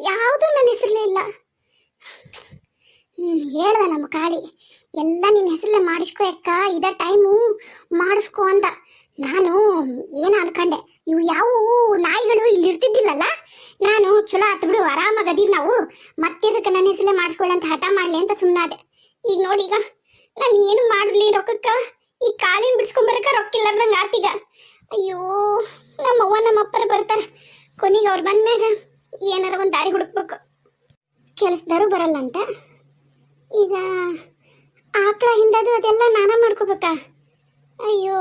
ಯಾವುದೂ ನನ್ನ ಹೆಸರಲ್ಲೇ ಇಲ್ಲ. ಹೇಳ್ದ ನಮ್ಮ ಕಾಳಿ, ಎಲ್ಲ ನಿನ್ನ ಹೆಸರಲ್ಲೇ ಮಾಡಿಸ್ಕೊ ಅಕ್ಕ, ಇದ ಟೈಮು ಮಾಡಿಸ್ಕೊ ಅಂತ. ನಾನು ಏನು ಅನ್ಕೊಂಡೆ, ಇವು ಯಾವ ನಾಯಿಗಳು ಇಲ್ಲಿ ಇರ್ತಿದ್ದಿಲ್ಲಲ್ಲ, ನಾನು ಚಲೋ ಆತು ಬಿಡು, ಆರಾಮಾಗದೀವಿ ನಾವು, ಮತ್ತಿದಕ್ಕೆ ನನ್ನ ಹೆಸರಲ್ಲೇ ಮಾಡಿಸ್ಕೊಳ್ಳಿ ಅಂತ ಹಠ ಮಾಡಲಿ ಅಂತ ಸುಮ್ಮನಾದೆ. ಈಗ ನೋಡೀಗ ನಾನು ಏನು ಮಾಡಲಿ ರೊಕ್ಕಕ್ಕ, ಈ ಕಾಳಿನ ಬಿಡ್ಸ್ಕೊಂಬರಕ ರೊಕ್ಕ ಇಲ್ಲಾರ್ದಂಗೆ ಆತೀಗ. ಅಯ್ಯೋ, ನಮ್ಮವ್ವ ನಮ್ಮಪ್ಪರ ಬರ್ತಾರೆ, ಕೊನೆಗೆ ಅವ್ರು ಬಂದ್ಮ್ಯಾಗ ಏನಾರ ಒಂದು ದಾರಿ ಹುಡುಕ್ಬೇಕು. ಕೆಲಸದಾರು ಬರಲ್ಲ ಅಂತ ಈಗ ಆಕಳ ಹಿಂಡೋದು ಅದೆಲ್ಲ ನಾನ ಮಾಡ್ಕೋಬೇಕಾ? ಅಯ್ಯೋ,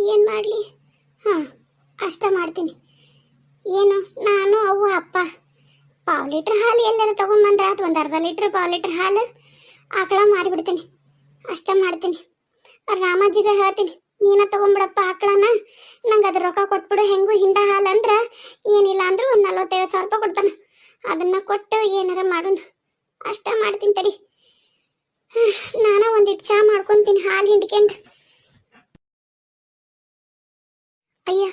ಏನು ಮಾಡಲಿ? ಹಾಂ, ಅಷ್ಟ ಮಾಡ್ತೀನಿ. ಏನು, ನಾನು ಅವ್ವ ಅಪ್ಪ ಪಾವು ಲೀಟ್ರ್ ಹಾಲು ಎಲ್ಲಾರ ತೊಗೊಂಬಂದ್ರೆ ಆತು, ಒಂದು ಅರ್ಧ ಲೀಟ್ರ್ ಪಾವು ಲೀಟ್ರ್ ಹಾಲು ಆಕಳ ಮಾರಿಬಿಡ್ತೀನಿ. ಅಷ್ಟ ಮಾಡ್ತೀನಿ. ರಾಮಾಜಿಗೆ ಹೇಳ್ತೀನಿ, ನೀನ ತೊಗೊಂಬಿಡಪ್ಪ ಆಕಳನ, ನಂಗೆ ಅದ್ರ ರೊಕ್ಕ ಕೊಟ್ಬಿಡು. ಹೆಂಗೂ ಹಿಂಡ ಹಾಲು ಅಂದ್ರೆ ಏನಿಲ್ಲ ಅಂದ್ರೂ ಒಂದು 40-50 ರೂಪಾಯಿ ಕೊಡ್ತಾನೆ, ಅದನ್ನು ಕೊಟ್ಟು ಏನಾರ ಮಾಡೋಣ. ಅಷ್ಟ ಮಾಡ್ತೀನಿ ತಡಿ. ನಾನು ಒಂದಿಟ್ಟು ಚಹಾ ಮಾಡ್ಕೊತೀನಿ ಹಾಲು ಹಿಂಡ್ಕೊಂಡು. ಅಯ್ಯ,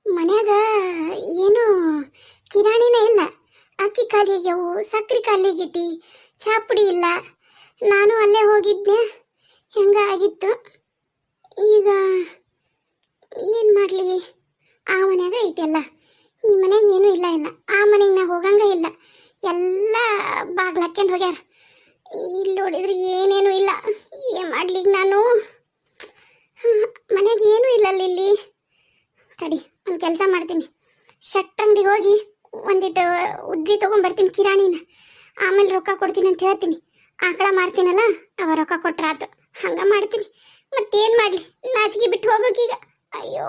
ಮನ್ಯಾಗ ಏನು ಕಿರಾಣಿನೇ ಇಲ್ಲ, ಅಕ್ಕಿ ಖಾಲಿ ಆಗ್ಯಾವು, ಸಕ್ರೆ ಖಾಲಿ ಆಗೈತಿ, ಚಹಾ ಪುಡಿ ಇಲ್ಲ. ನಾನು ಅಲ್ಲೇ ಹೋಗಿದ್ದೆ, ಹೆಂಗಾಗಿತ್ತು. ಈಗ ಏನು ಮಾಡಲಿ? ಆ ಮನ್ಯಾಗ ಐತೆಲ್ಲ, ಈ ಮನೆಗೆ ಏನೂ ಇಲ್ಲ. ಆ ಮನೆಗೆ ನಾ ಹೋಗಂಗ ಇಲ್ಲ, ಎಲ್ಲ ಬಾಗ್ಲು ಹಾಕ್ಯಂಡು ಹೋಗ್ಯಾರ. ಇಲ್ಲಿ ನೋಡಿದ್ರೆ ಏನೇನು ಇಲ್ಲ. ಏನು ಮಾಡ್ಲಿಕ್ಕೆ ನಾನು? ಮನೆಗೆ ಏನೂ ಇಲ್ಲಲ್ಲ ಇಲ್ಲಿ. ತಡಿ, ಒಂದು ಕೆಲಸ ಮಾಡ್ತೀನಿ, ಶಟ್ರ್ ಅಂಗಡಿಗೆ ಹೋಗಿ ಒಂದಿಟ್ಟು ಉದ್ರಿ ತೊಗೊಂಬರ್ತೀನಿ ಕಿರಾಣಿನ, ಆಮೇಲೆ ರೊಕ್ಕ ಕೊಡ್ತೀನಿ ಅಂತ ಹೇಳ್ತೀನಿ. ಆಕಳ ಮಾರ್ತೀನಲ್ಲ, ಅವ ರೊಕ್ಕ ಕೊಟ್ರಾತು, ಹಂಗೆ ಮಾಡ್ತೀನಿ. ಮತ್ತೇನು ಮಾಡಲಿ, ನಾಚಿಗೆ ಬಿಟ್ಟು ಹೋಗ್ಬೇಕೀಗ. ಅಯ್ಯೋ,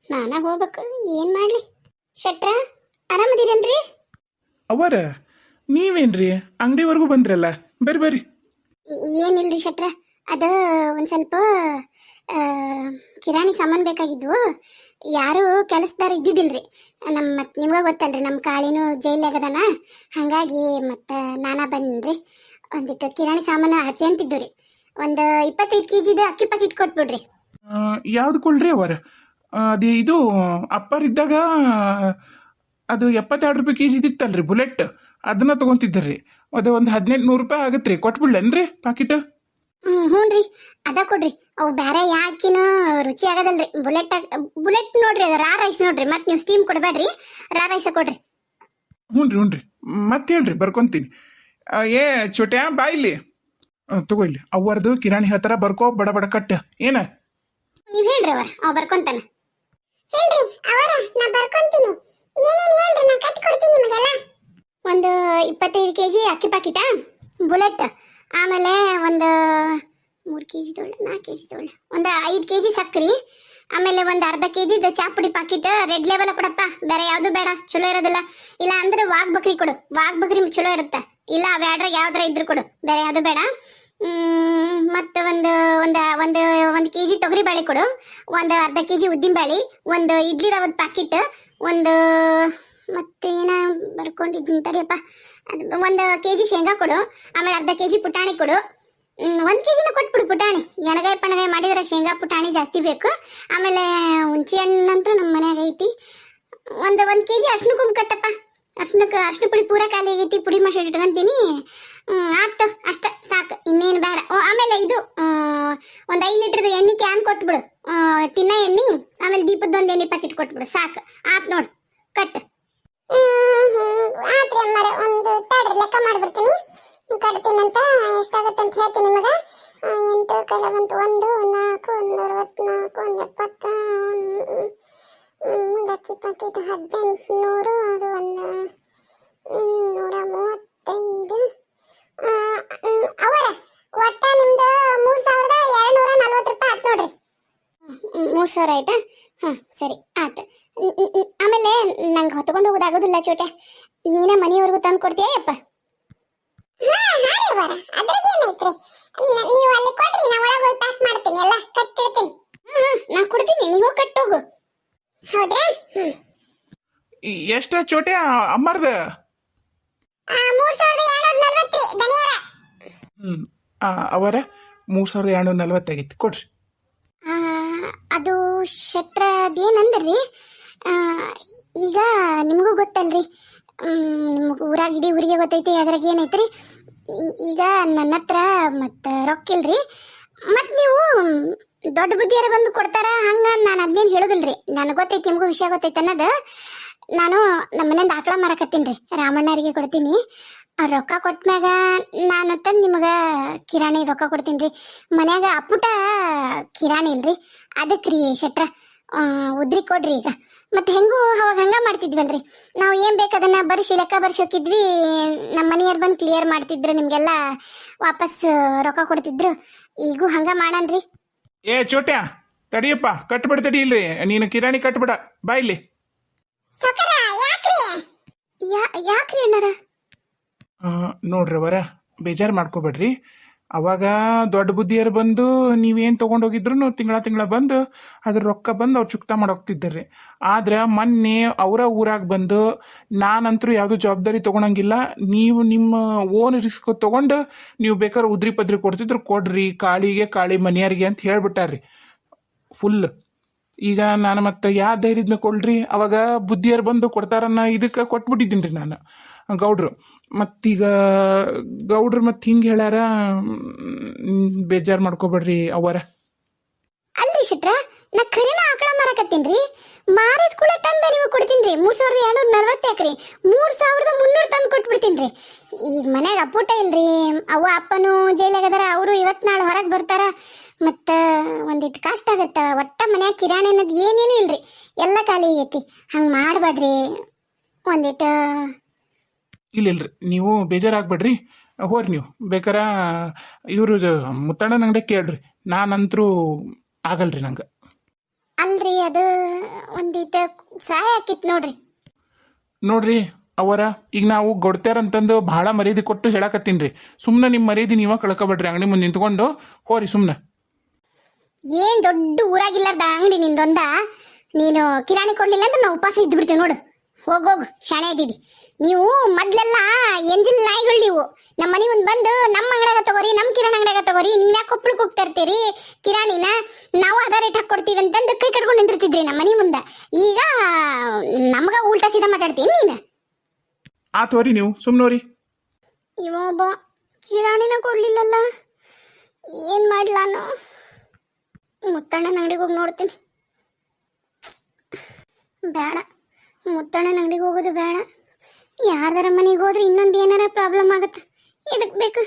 ನಾನಾಗ ಹೋಗ್ಬೇಕು, ಏನು ಮಾಡಲಿ? ಶಟ್ರ, ಆರಾಮದಿರೇನ್ರಿ? ಅವರ ನೀವೇನ್ರಿ ಅಂಗಡಿವರೆಗೂ ಬಂದ್ರಲ್ಲ, ಬರ್ರಿ ಬರ್ರಿ. ಏನಿಲ್ರಿ ಶಟ್ರ, ಅದು ಒಂದು ಸ್ವಲ್ಪ ಕಿರಾಣಿ ಸಾಮಾನು ಬೇಕಾಗಿದ್ವು. ಯಾರು ಕೆಲಸದಾರ ಇದ್ದಿದ್ದಿಲ್ರಿ. ಮತ್ತು ನಿಮ್ಗೆ ಗೊತ್ತಲ್ರಿ, ನಮ್ಮ ಕಾಳಿನೂ ಜೈಲಾಗದಾನ, ಹಾಗಾಗಿ ಮತ್ತು ನಾನಾ ಬಂದಿನ್ರಿ. ಒಂದಿಟ್ಟು ಕಿರಾಣಿ ಸಾಮಾನು ಅರ್ಜೆಂಟ್ ಇದ್ದು ರೀ. ಒಂದು 25 kg ಅಕ್ಕಿ ಪ್ಯಾಕೆಟ್ ಕೊಟ್ಬಿಡ್ರಿ. ಯಾವ್ದು ಕೊಡ್ರಿ ಅವರ? ಅದು ಇದು ಅಪ್ಪರಿದ್ದಾಗ ಅದು 72 ರೂಪಾಯಿ ಕೆಜಿ ಇತ್ತಲ್ರಿ ಬುಲೆಟ್, ಅದನ್ನ ತೊಗೊಂತಿದ್ದರಿ. ಅದು ಒಂದು 1800 ರೂಪಾಯಿ ಆಗತ್ತೆ ರೀ, ಕೊಟ್ಬಿಡ್ಲೇನ್ರಿ ಪ್ಯಾಕೆಟ್? ಹ್ಞೂ ರೀ, ಅದ ಕೊಡ್ರಿ. ಅವು ಬೇರೆ ಯಾಕಿನೂ ರುಚಿ ಆಗೋದಲ್ರಿ. ಬುಲೆಟ್ ನೋಡ್ರಿ, ಅದು ರಾ ರೈಸ್ ನೋಡ್ರಿ, ಮತ್ತು ನೀವು ಸ್ಟೀಮ್ ಕೊಡಬೇಡ್ರಿ, ರಾ ರೈಸ ಕೊಡ್ರಿ. ಹ್ಞೂ ರೀ. ಮತ್ತೆ ಹೇಳ್ರಿ, ಬರ್ಕೊಂತೀನಿ. ಏ ಚೋಟ್ಯಾ ಬಾ ಇಲ್ಲಿ, ತಗೋ ಇಲ್ಲಿ ಅವ್ರದ್ದು ಕಿರಾಣಿ ಹೇಳ್ತಾರ, ಬರ್ಕೋ ಬಡ ಬಡ ಕಟ್ಟ. ಏನ ನೀವು ಹೇಳ್ರಿ ಅವರ, ಅವ ಬರ್ಕೊಂತಾನ. ಹೇಳ್ರಿ ಅವರ, ನಾ ಬರ್ಕೊಂತೀನಿ. ಏನೇನು ಹೇಳ್ರಿ, ನಾ ಕಟ್ಟಿ ಕೊಡ್ತೀನಿ ನಿಮಗೆಲ್ಲ. ಒಂದು 25 kg ಅಕ್ಕಿ ಪ್ಯಾಕೆಟ ಬುಲೆಟ್, ಆಮೇಲೆ ಒಂದು 3 kg ತೊಳ್ಳೆ, 4 kg ತೊಳ್ಳೆ, ಒಂದು 5 kg ಸಕ್ರೆ, ಆಮೇಲೆ ಒಂದು ಅರ್ಧ kg ಚಾ ಪುಡಿ ಪ್ಯಾಕೆಟ್ ರೆಡ್ ಲೇಬಲ್ ಕೊಡಪ್ಪ, ಬೇರೆ ಯಾವುದು ಬೇಡ, ಚಲೋ ಇರೋದಿಲ್ಲ. ಇಲ್ಲ ಅಂದ್ರೆ ವಾಗ್ ಬಕ್ರಿ ಕೊಡು, ವಾಗ್ ಬಕ್ರಿ ಚಲೋ ಇರುತ್ತೆ. ಇಲ್ಲ ಅವೆರಡ್ರಾಗ ಯಾವ್ದಾರ ಇದ್ರು ಕೊಡು, ಬೇರೆ ಯಾವುದು ಬೇಡ. ಮತ್ತು ಒಂದು ಒಂದು ಒಂದು ಒಂದು kg ತೊಗರಿ ಬೇಳೆ ಕೊಡು, ಒಂದು ಅರ್ಧ kg ಉದ್ದಿನ ಬೇಳೆ, ಒಂದು ಇಡ್ಲಿ ರವದ ಪ್ಯಾಕೆಟ್, ಒಂದು ಮತ್ತೇನ ಬರ್ಕೊಂಡಿದ್ದೀನಿ ತಡಿಯಪ್ಪ, ಅದು 1 kg ಶೇಂಗಾ ಕೊಡು, ಆಮೇಲೆ ಅರ್ಧ kg ಪುಟಾಣಿ ಕೊಡು. 1 kgನ ಕೊಟ್ಬಿಡು ಪುಟಾಣಿ, ಎಣಗಾಯಿ ಪಣಗಾಯಿ ಮಾಡಿದ್ರೆ ಶೇಂಗಾ ಪುಟಾಣಿ ಜಾಸ್ತಿ ಬೇಕು. ಆಮೇಲೆ ಹುಣಸೆ ಹಣ್ಣಂತೂ ನಮ್ಮ ಮನ್ಯಾಗ ಐತಿ. ಒಂದು 1 kg ಅರ್ಶಿನ ಕುಂಬ ಕಟ್ಟಪ್ಪ, ಅರ್ಶಿನ ಪುಡಿ ಪೂರ ಖಾಲಿ ಆಗೈತಿ, ಪುಡಿ ಮಸಾಲೆ ಇಟ್ಕೊಂತೀನಿ. ಆಯ್ತು, ಅಷ್ಟ ಸಾಕು, ಇನ್ನೇನು ಬೇಡ. ಆಮೇಲೆ ಇದು ಒಂದು 5 ಲೀಟ್ರದ ಎಣ್ಣೆ ಕ್ಯಾನ್ ಕೊಟ್ಬಿಡು, ತಿನ್ನ ಎಣ್ಣೆ, ಆಮೇಲೆ ದೀಪದ 1 ಎಣ್ಣೆ ಪ್ಯಾಕೆಟ್ ಕೊಟ್ಬಿಡು, ಸಾಕು. ಆತ್ ನೋಡು, ಕಟ್. ಆತ್ರಿ ಅಮ್ಮರ, ಒಂದು ತಡ್ರಿ ಲೆಕ್ಕ ಮಾಡ್ಬಿಡ್ತೀನಿ, ಕಟ್ತೀನಂತ. ಎಷ್ಟಾಗತ್ತೆ ಅಂತ ಹೇಳ್ತೀನಿ ನಿಮಗೆ. 8 ಕೈಲ ಬಂತು, 1 4 164 170, ಒಂದು ಅಕ್ಕಿ ಪ್ಯಾಕೆಟ್ 1800, ಅದು ಒಂದು 135. ಅವರ ಒಟ್ಟ ನಿಮ್ದು 3240 ರೂಪಾಯಿ ಆಯ್ತು ನೋಡ್ರಿ. 3000 ಆಯ್ತಾ? ಹಾಂ ಸರಿ, ಆಯ್ತು. ಆಮೇಲೆ ನಂಗೆ ಹೊತ್ಕೊಂಡು ಹೋಗೋದಾಗೋದಿಲ್ಲ ಚೋಟೆ, ನೀನೇ ಮನೆಯವರೆಗೂ ತಂದು ಕೊಡ್ತೀಯಪ್ಪ? ನೀವು ಅಲ್ಲಿ ಕೊಡ್ರಿ, ನಾ ಒಳಗೆ ಹೋಗಿ ಪ್ಯಾಕ್ ಮಾಡ್ತೀನಿ, ಎಲ್ಲ ಕಟ್ಟಿಡ್ತೀನಿ. ನಾ ಕೊಡ್ತೀನಿ, ನೀವು ಕಟ್ಟೋಗು. ಹೌದಾ? ಎಷ್ಟ ಚೋಟ್ಯಾ ಅಮ್ಮರ್ದ? 3240 ಧನಿಯಾರ. ಅವರ 3240 ಆಗೈತಿ, ಕೊಡ್ರಿ. ಅದು ಶೆಟ್ರ ಅದೇನಂದ್ರಿ ಈಗ ನಿಮಗೂ ಗೊತ್ತಲ್ರಿ, ನಿಮ್ಗೆ ಊರಾಗ ಇಡೀ ಊರಿಗೆ ಗೊತ್ತೈತಿ ಅದ್ರಾಗ ಏನೈತ್ರಿ. ಈಗ ನನ್ನ ಹತ್ರ ಮತ್ತು ರೊಕ್ಕ ಇಲ್ರಿ, ಮತ್ತು ನೀವು ದೊಡ್ಡ ಬುದ್ಧಿಯಾರ ಬಂದು ಕೊಡ್ತಾರ ಹಂಗೆ ನಾನು ಅದನ್ನೇನು ಹೇಳೋದಿಲ್ರಿ. ನನಗೆ ಗೊತ್ತೈತಿ, ನಿಮಗೂ ವಿಷಯ ಗೊತ್ತೈತೆ ಅನ್ನೋದು. ನಾನು ನಮ್ಮ ಮನೆಯಿಂದ ಆಕಳ ಮಾರಕತ್ತೀನಿ ರೀ, ರಾಮಣ್ಣರಿಗೆ ಕೊಡ್ತೀನಿ. ಆ ರೊಕ್ಕ ಕೊಟ್ಮ್ಯಾಗ ನಾನು ತಂದು ನಿಮಗೆ ಕಿರಾಣಿ ರೊಕ್ಕ ಕೊಡ್ತೀನಿ ರೀ. ಮನ್ಯಾಗ ಅಪ್ಪುಟ ಕಿರಾಣಿ ಇಲ್ರಿ, ಅದಕ್ಕೆ ರೀ ಶೆಟ್ರ ಉದ್ರಿ ಕೊಡ್ರಿ ಈಗ. ಮತ್ತು ಹೆಂಗೂ ಅವಾಗ ಹಂಗೆ ಮಾಡ್ತಿದ್ವಲ್ರಿ ನಾವು, ಏನು ಬೇಕು ಅದನ್ನು ಬರ್ಸಿ ಲೆಕ್ಕ ಬರ್ಸಿ ಹೋಗಿದ್ವಿ. ನಮ್ಮ ಮನೆಯವ್ರು ಬಂದು ಕ್ಲಿಯರ್ ಮಾಡ್ತಿದ್ರು, ನಿಮಗೆಲ್ಲ ವಾಪಸ್ ರೊಕ್ಕ ಕೊಡ್ತಿದ್ರು. ಈಗೂ ಹಂಗೆ ಮಾಡಣ್ರಿ. ಏ ಚೋಟ್ಯ ತಡಿಯಪ್ಪ, ಕಟ್ಬಿಡ ತಡಿ ಇಲ್ರಿ, ನೀನು ಕಿರಾಣಿ ಕಟ್ಬಿಡ ಬಾ ಇಲ್ಲಿ. ಸಾಕಾರ ಯಾಕ್ರಿ ಯಾಕ್ರಿ ಅಣ್ಣಾರ? ನೋಡ್ರಿ ಅವರ ಬೇಜಾರು ಮಾಡ್ಕೋಬೇಡ್ರಿ. ಅವಾಗ ದೊಡ್ಡ ಬುದ್ಧಿಯರು ಬಂದು ನೀವೇನು ತೊಗೊಂಡೋಗಿದ್ರು ತಿಂಗಳ ಬಂದು ಅದ್ರ ರೊಕ್ಕ ಬಂದು ಅವ್ರು ಚುಕ್ತಾ ಮಾಡೋಗ್ತಿದ್ದಾರೆ. ಆದ್ರೆ ಮೊನ್ನೆ ಅವರ ಊರಾಗ ಬಂದು ನಾನಂತರೂ ಯಾವುದೂ ಜವಾಬ್ದಾರಿ ತೊಗೊಳಂಗಿಲ್ಲ, ನೀವು ನಿಮ್ಮ ಓನ್ ರಿಸ್ಕ್ ತೊಗೊಂಡು ನೀವು ಬೇಕಾದ್ರೆ ಉದ್ರಿ ಪದ್ರಿ ಕೊಡ್ತಿದ್ರು ಕೊಡ್ರಿ, ಕಾಳಿಗೆ ಕಾಳಿ ಮನೆಯವ್ರಿಗೆ ಅಂತ ಹೇಳ್ಬಿಟ್ಟಾರ್ರಿ ಫುಲ್. ಈಗ ನಾನು ಮತ್ತೆ ಯಾವ ಧೈರ್ಯದ ಮೇಲೆ ಕೊಡ್ರಿ, ಅವಾಗ ಬುದ್ಧಿಯರು ಬಂದು ಕೊಡ್ತಾರನ್ನ ಇದಕ್ಕೆ ಕೊಟ್ಬಿಟ್ಟಿದ್ದೀನಿ ರೀ ನಾನು ಗೌಡ್ರು. ಮತ್ತೀಗ ಗೌಡ್ರು ಮತ್ತೆ ಹಿಂಗೆ ಹೇಳ್ಯಾರ, ಬೇಜಾರು ಮಾಡ್ಕೋಬೇಡ್ರಿ ಅವರ. ಅಲ್ರಿ ಶೆಟ್ರ, ನಾ ಖರೀನ ಆಕಳ ಮಾರಕತ್ತೀನಿ ರೀ, ಮಾರಿದ ಕೂಡ ತಂದ ನೀವು ಕೊಡ್ತೀನಿ ರೀ. 3240 ಎಕರೆ 3300 ತಂದು ಕೊಟ್ಬಿಡ್ತೀನಿ ರೀ. ಈಗ ಮನ್ಯಾಗ ಅಪ್ಪುಟ ಇಲ್ರಿ, ಅವ್ವ ಅಪ್ಪನು ಜೈಲಾಗದಾರ, ಅವರು ಇವತ್ತು ನಾಳೆ ಹೊರಗೆ ಬರ್ತಾರ, ಮತ್ತು ಒಂದಿಟ್ಟು ಕಷ್ಟ ಆಗತ್ತ. ಒಟ್ಟ ಮನ್ಯಾಗ ಕಿರಾಣಿ ಅನ್ನೋದು ಏನೇನು ಇಲ್ರಿ, ಎಲ್ಲ ಖಾಲಿ ಆಗೈತಿ. ಹಂಗೆ ಮಾಡಬೇಡ್ರಿ, ಒಂದಿಟ್ಟು. ಇಲ್ಲರಿ ನೀವು ಬೇಜಾರಾಗ್ಬೇಡ್ರಿ, ಹೋರಿ ನೀವು ಬೇಕಾರ ಇವರು ಮುತ್ತಣ್ಣನ ಅಂಗಡಿ ಕೇಳ್ರಿ, ನಾನಂತರೂ ಆಗಲ್ರಿ ನಂಗೆ. ಅಲ್ರಿ ಅದು ಒಂದಿಟ್ಟು ಸಹಾಯ ಆಕಿತ್ತು ನೋಡ್ರಿ. ನೋಡ್ರಿ ಅವರ, ಈಗ ನಾವು ಗೊಡ್ತಾರಂತಂದು ಭಾಳ ಮರ್ಯಾದೆ ಕೊಟ್ಟು ಹೇಳಕತ್ತೀನಿ ರೀ. ಸುಮ್ಮನೆ ನಿಮ್ಮ ಮರ್ಯಾದೆ ನೀವ ಕಳ್ಕೊಬೇಡ್ರಿ, ಅಂಗಡಿ ಮುಂದೆ ನಿಂತ್ಕೊಂಡು ಹೋರಿ ಸುಮ್ಮನೆ. ಏನು ದೊಡ್ಡ ಊರಾಗಿಲ್ಲಾರ್ದ ಅಂಗಡಿ ನಿಂದೊಂದ, ನೀನು ಕಿರಾಣಿ ಕೊಡ್ಲಿಲ್ಲ ಅಂದ್ರೆ ನಾವು ಉಪವಾಸ ಇದ್ದು ಬಿಡ್ತೀವಿ ನೋಡು. ಹೋಗೋಗು ಶಾಣೆ ಇದ್ದೀವಿ. ನೀವು ಮೊದ್ಲೆಲ್ಲ ಎಂಜಿಲ್ ನಾಯಿಗಳು ನೀವು. ನಮ್ಮ ಮನೆ ಮುಂದೆ ಬಂದು ನಮ್ಮ ಅಂಗಡಿಯಾಗ ತಗೋರಿ, ನಮ್ಮ ಕಿರಾಣಿ ಅಂಗಡಿಯಾಗ ತಗೋರಿ, ನೀವ್ಯಾಕೆ ಕೊಪ್ಪಳಕ್ಕೆ ಹೋಗ್ತಾ ಇರ್ತೀರಿ ಕಿರಾಣಿನ, ನಾವು ಅದ ರೇಟ್ ಹಾಕಿ ಅಂತಂದು ಕೈ ಕಟ್ಕೊಂಡು ನಿಂತಿರ್ತಿದ್ರಿ ನಮ್ಮ ಮನೆ ಮುಂದೆ. ಈಗ ನಮ್ಗೆ ಉಲ್ಟಾ ಸೀದಾ ಮಾತಾಡ್ತೀನಿ ನೀನು. ಆತೋರಿ ನೀವು ಸುಮ್ಮನೋರಿ. ಇವೊಬ್ಬ ಕಿರಾಣಿನ ಕೊಡ್ಲಿಲ್ಲಲ್ಲ, ಏನು ಮಾಡ್ಲಾನು? ಮುತ್ತಣ್ಣನ ಅಂಗಡಿಗೆ ಹೋಗಿ ನೋಡ್ತೀನಿ. ಬೇಡ, ಮುತ್ತಣ್ಣನ ಅಂಗಡಿಗೆ ಹೋಗೋದು ಬೇಡ. ಯಾರ್ದಾರ ಮನೆಗೆ ಹೋದ್ರೆ ಇನ್ನೊಂದು ಏನಾರ ಪ್ರಾಬ್ಲಮ್ ಆಗುತ್ತೆ. ಇದಕ್ಕೆ ಬೇಕು.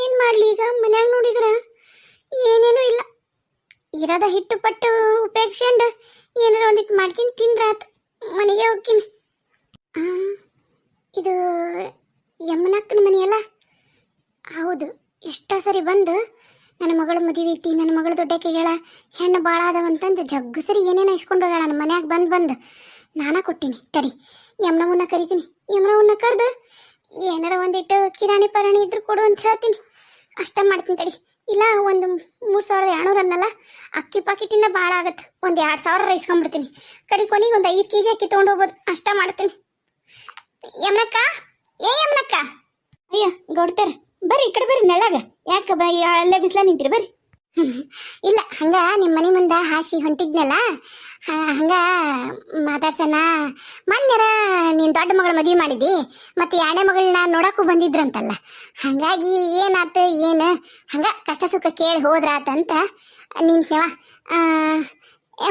ಏನು ಮಾಡಲಿ ಈಗ? ಮನ್ಯಾಗ ನೋಡಿದ್ರೆ ಏನೇನೂ ಇಲ್ಲ, ಇರೋದ ಹಿಟ್ಟು ಪಟ್ಟು ಉಪಯೋಗಿಸ್ಕೊಂಡು ಏನಾರ ಒಂದಿಟ್ಟು ಮಾಡ್ಕೊಂಡು ತಿಂದ್ರಾತು. ಮನೆಗೆ ಹೋಗ್ತೀನಿ. ಇದು ಯಮನಕ್ಕನ ಮನೆಯಲ್ಲ? ಹೌದು. ಎಷ್ಟೋ ಸರಿ ಬಂದು ನನ್ನ ಮಗಳ ಮದುವೆ ಐತಿ, ನನ್ನ ಮಗಳ ದೊಡ್ಡಕ್ಕೆ ಹೇಳ ಹೆಣ್ಣು ಭಾಳ ಅದಾವಂತಂದು ಜಗ್ಗು ಸರಿ ಏನೇನೋ ಇಸ್ಕೊಂಡು ಹೋಗ್ಯಾಳ ನಮ್ಮ ಮನ್ಯಾಗ ಬಂದು ನಾನಾ ಕೊಟ್ಟೀನಿ. ತಡಿ, ಯಮನವನ್ನ ಕರಿತೀನಿ. ಯಮನವನ್ನ ಕರೆದು ಏನಾರ ಒಂದಿಟ್ಟು ಕಿರಾಣಿ ಪರಾಣಿ ಇದ್ರು ಕೊಡು ಅಂತ ಹೇಳ್ತೀನಿ. ಅಷ್ಟ ಮಾಡ್ತೀನಿ ತಡಿ. ಇಲ್ಲ, ಒಂದು 3200 ಅನ್ನಲ್ಲ, ಅಕ್ಕಿ ಪಾಕಿಟಿಂದ ಭಾಳ ಆಗತ್ತೆ. ಒಂದು 2000 ಇಸ್ಕೊಂಡ್ಬಿಡ್ತೀನಿ. ಕೊನೆಗೆ ಒಂದು 5 kg ಅಕ್ಕಿ ತೊಗೊಂಡು ಹೋಗ್ಬೋದು. ಅಷ್ಟ ಮಾಡ್ತೀನಿ. ಯಮನಕ್ಕ, ಏ ಯಮನಕ್ಕ. ಅಯ್ಯ ಗೌಡ್ತಾರ, ಬರ್ರಿ ಈ ಕಡೆ ಬರ್ರಿ, ನೆಳಾಗ ಯಾಕೆ ಅಲ್ಲೇ ಬಿಸಿಲ ನಿಂತೀರಿ, ಬರ್ರಿ. ಇಲ್ಲ, ಹಂಗ ನಿಮ್ಮ ಮನೆ ಮುಂದೆ ಹಾಸಿ ಹೊಂಟಿದ್ನಲ್ಲ, ಹಂಗ ಮಾತಾಡ್ಸೋಣ. ಮೊನ್ನೆರ ನೀನು ದೊಡ್ಡ ಮಗಳ ಮದುವೆ ಮಾಡಿದ್ದಿ, ಮತ್ತು ಎರಡನೇ ಮಗಳನ್ನ ನೋಡಕ್ಕೂ ಬಂದಿದ್ರಂತಲ್ಲ, ಹಾಗಾಗಿ ಏನಾತು ಏನು ಹಂಗ ಕಷ್ಟ ಸುಖ ಕೇಳಿ ಹೋದ್ರಾತಂತ ನಿಂತೇವ.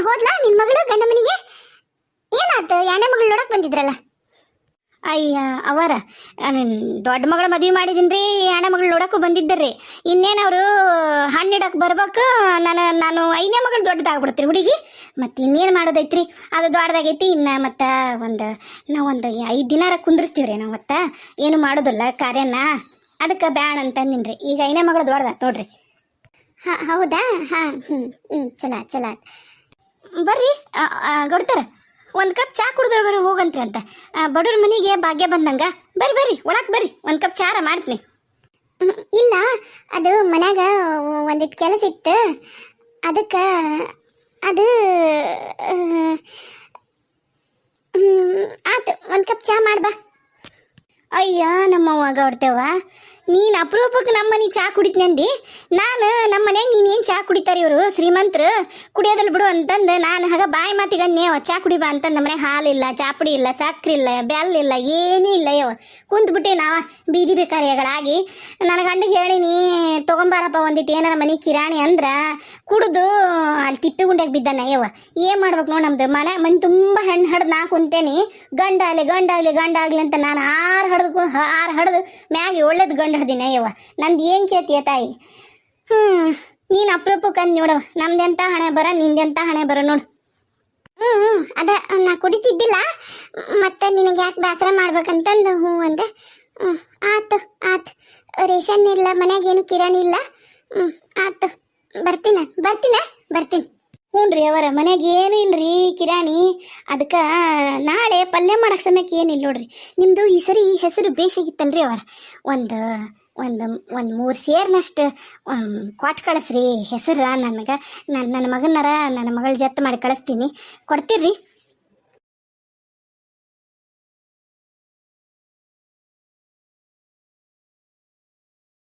ಹೋದ್ಲಾ ನಿನ್ನ ಮಗಳು ಗಂಡ ಮನೆಗೆ? ಏನಾತು? ಎರಡನೇ ಮಗಳು ನೋಡಕ್ಕೆ ಬಂದಿದ್ರಲ್ಲ? ಅಯ್ಯ ಅವರ, ದೊಡ್ಡ ಮಗಳ ಮದುವೆ ಮಾಡಿದೀನಿ ರೀ, ಎರಡನೇ ಮಗಳು ನೋಡಕ್ಕೂ ಬಂದಿದ್ದರ್ರಿ. ಇನ್ನೇನು ಅವರು ಹಣ್ಣಿಡಕ್ಕೆ ಬರ್ಬೇಕು, ನಾನು 5ನೇ ಮಗಳು ದೊಡ್ಡದಾಗ್ಬಿಡ್ತೀರಿ ಹುಡುಗಿ. ಮತ್ತು ಇನ್ನೇನು ಮಾಡೋದೈತ್ರಿ, ಅದು ದೊಡ್ಡದಾಗೈತಿ. ಇನ್ನು ಮತ್ತು ನಾವು ಒಂದು 5 ದಿನಾರ ಕುಂದ್ರಿಸ್ತೀವಿ ರೀ ನಾವು, ಮತ್ತು ಏನು ಮಾಡೋದಿಲ್ಲ ಕಾರ್ಯನ, ಅದಕ್ಕೆ ಬ್ಯಾಡ ಅಂತಂದಿನಿ ರೀ. ಈಗ 5ನೇ ಮಗಳು ದೊಡ್ಡದಾತ್ ನೋಡ್ರಿ. ಹಾಂ ಹೌದಾ? ಹಾಂ ಚಲೋ ಬರ್ರಿ. ಕೊಡ್ತಾರ, ಒಂದು ಕಪ್ ಚಹಾ ಕುಡಿದ್ರೆ ಹೋಗಂತ್ರಿ ಅಂತ. ಬಡವ್ರ ಮನೆಗೆ ಭಾಗ್ಯ ಬಂದಂಗ. ಬರ್ರಿ ಒಳಗೆ ಬರ್ರಿ, ಒಂದು ಕಪ್ ಚಾರ ಮಾಡ್ತೀನಿ. ಇಲ್ಲ, ಅದು ಮನ್ಯಾಗ ಒಂದಿಟ್ಟು ಕೆಲಸ ಇತ್ತು, ಅದಕ್ಕೆ ಅದು ಆತು. ಒಂದು ಕಪ್ ಚಹಾ ಮಾಡ್ಬಾ. ಅಯ್ಯ ನಮ್ಮವ್ವ ಗೌಡ್ತೇವ, ನೀನು ಅಪರೂಪಕ್ಕೆ ನಮ್ಮ ಮನೆ ಚಾ ಕುಡಿತೀನಂದು ನಾನು ನಮ್ಮ ಮನ್ಯಾಗ ನೀನೇನು ಚಾ ಕುಡಿತಾರೆ ಇವರು ಶ್ರೀಮಂತರು ಕುಡಿಯೋದಲ್ಲ ಬಿಡು ಅಂತಂದು ನಾನು ಹಾಗ ಬಾಯಿ ಮಾತಿಗೆ ನೇವ ಚಾ ಕುಡಿಬಾ ಅಂತಂದು ಮನೆ ಹಾಲಿಲ್ಲ ಚಾಪುಡಿ ಇಲ್ಲ ಸಕ್ರೆ ಇಲ್ಲ ಬೆಲ್ಲ ಏನೂ ಇಲ್ಲ ಯವ ಕುಂತ್ಬಿಟ್ಟೆ ನಾವು ಬೀದಿ ಬೇಕಾರಿಗಳಾಗಿ ನನ್ನ ಗಂಡಿಗೆ ಹೇಳಿನಿ ತೊಗೊಂಬಾರಪ್ಪ ಒಂದಿಟ್ಟು ಏನಾರ ಮನೆ ಕಿರಾಣಿ ಅಂದ್ರೆ ಕುಡಿದು ಅಲ್ಲಿ ತಿಪ್ಪೆ ಗುಂಡ್ಯಾಗ ಬಿದ್ದಾನ ಯವ ಏನು ಮಾಡ್ಬೇಕು ನೋಡಿ ನಮ್ದು ಮನೆ ತುಂಬ ಹೆಣ್ಣು ಹಡ್ದು ನಾ ಕುಂತೇನಿ ಗಂಡಾಗಲಿ ಅಂತ ನಾನು ಆರು ಹಡ್ದು ಮ್ಯಾಗೆ ಒಳ್ಳೇದು ಗಂಡು ಹಿಡ್ದಿನ ಯವ್ವ ನಂದು ಏನು ಕೇಳ್ತೀಯ ತಾಯಿ ನೀನು ಅಪರೂಪಕ್ಕೆ ಅಂದ್ ನೋಡವ ನಮ್ದೆಂತ ಹಣೆ ಬರ ನಿಂದೆಂತ ಹಣೆ ಬರ ನೋಡು ಅದ ನಾ ಕುಡಿತಿದ್ದಿಲ್ಲ ಮತ್ತೆ ನಿನಗೆ ಯಾಕೆ ಬೇಸರ ಮಾಡ್ಬೇಕಂತಂದು ಹ್ಞೂ ಅಂದೆ ಆತು ರೇಷನ್ ಇಲ್ಲ ಮನ್ಯಾಗ ಏನು ಕಿರಾಣಿ ಇಲ್ಲ ಆತು ಬರ್ತೀನಿ ಹ್ಞೂ ರೀ ಅವರ ಮನೆಗೆ ಏನೂ ಇಲ್ರಿ ಕಿರಾಣಿ ಅದಕ್ಕೆ ನಾಳೆ ಪಲ್ಯ ಮಾಡಕ್ಕೆ ಸಮಯಕ್ಕೆ ಏನಿಲ್ಲ ನೋಡ್ರಿ ನಿಮ್ಮದು ಈ ಸರಿ ಹೆಸರು ಬೇಸಿಗಿತ್ತಲ್ರಿ ಅವರ ಒಂದು 3 ಸೇರ್ನಷ್ಟು ಕೊಟ್ಟು ಕಳಿಸ್ರಿ ಹೆಸರು ನನಗೆ ನನ್ನ ಮಗನಾರ ನನ್ನ ಮಗಳ ಜೊತೆ ಮಾಡಿ ಕಳಿಸ್ತೀನಿ ಕೊಡ್ತೀರಿ